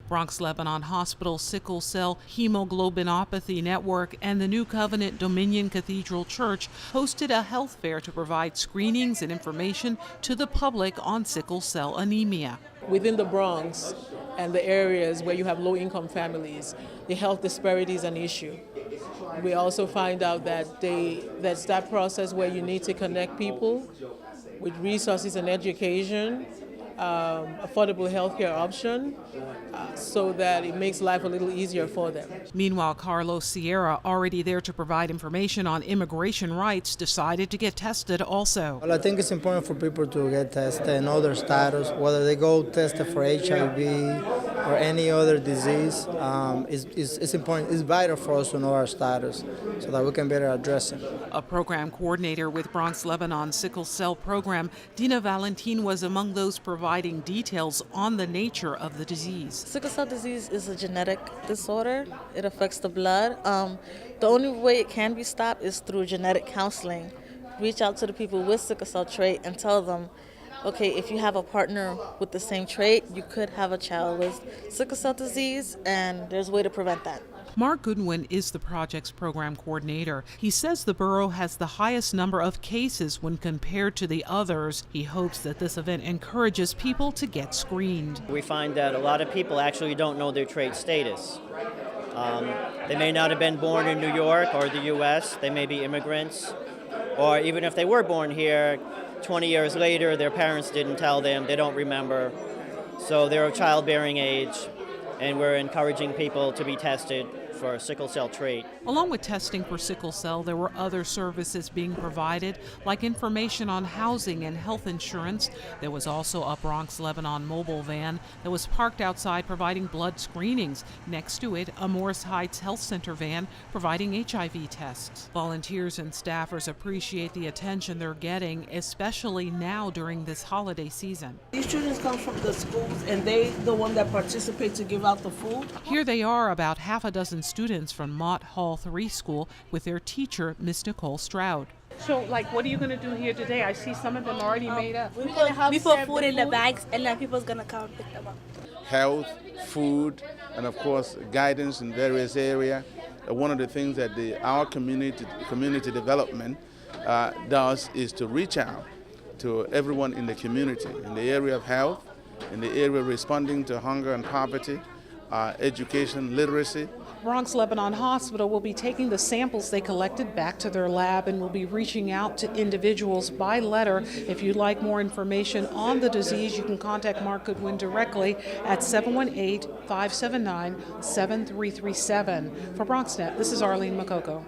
Bronx Lebanon Hospital Sickle Cell Hemoglobinopathy Network and the New Covenant Dominion Cathedral Church hosted a health fair to provide screenings and information to the public on sickle cell anemia. Within the Bronx and the areas where you have low-income families, the health disparity is an issue. We also find out that that's that process where you need to connect people with resources and education, affordable healthcare option, so that it makes life a little easier for them. Meanwhile, Carlos Sierra, already there to provide information on immigration rights, decided to get tested also. Well, I think it's important for people to get tested and know their status, whether they go tested for HIV or any other disease. It's important, it's vital for us to know our status so that we can better address it. A program coordinator with Bronx Lebanon Sickle Cell Program, Dina Valentin, was among those providing details on the nature of the disease. Sickle cell disease is a genetic disorder. It affects the blood. The only way it can be stopped is through genetic counseling. Reach out to the people with sickle cell trait and tell them, okay, if you have a partner with the same trait, you could have a child with sickle cell disease, and there's a way to prevent that. Mark Goodwin is the project's program coordinator. He says the borough has the highest number of cases when compared to the others. He hopes that this event encourages people to get screened. We find that a lot of people actually don't know their trait status. They may not have been born in New York or the U.S., they may be immigrants, or even if they were born here, 20 years later, their parents didn't tell them, they don't remember. So they're of childbearing age, and we're encouraging people to be tested for sickle cell trait. Along with testing for sickle cell, there were other services being provided, like information on housing and health insurance. There was also a Bronx Lebanon mobile van that was parked outside providing blood screenings. Next to it, a Morris Heights Health Center van providing HIV tests. Volunteers and staffers appreciate the attention they're getting, especially now during this holiday season. These students come from the schools, and they the one that participate to give out the food. Here they are, about half a dozen students from Mott Hall 3 School with their teacher, Miss Nicole Stroud. So, what are you going to do here today? I see some of them already made up. We put food in the bags, and then people's going to come and pick them up. Health, food, and of course guidance in various areas. One of the things that our community development does is to reach out to everyone in the community, in the area of health, in the area responding to hunger and poverty, education, literacy. Bronx Lebanon Hospital will be taking the samples they collected back to their lab and will be reaching out to individuals by letter. If you'd like more information on the disease, you can contact Mark Goodwin directly at 718-579-7337. For BronxNet, this is Arlene Makoko.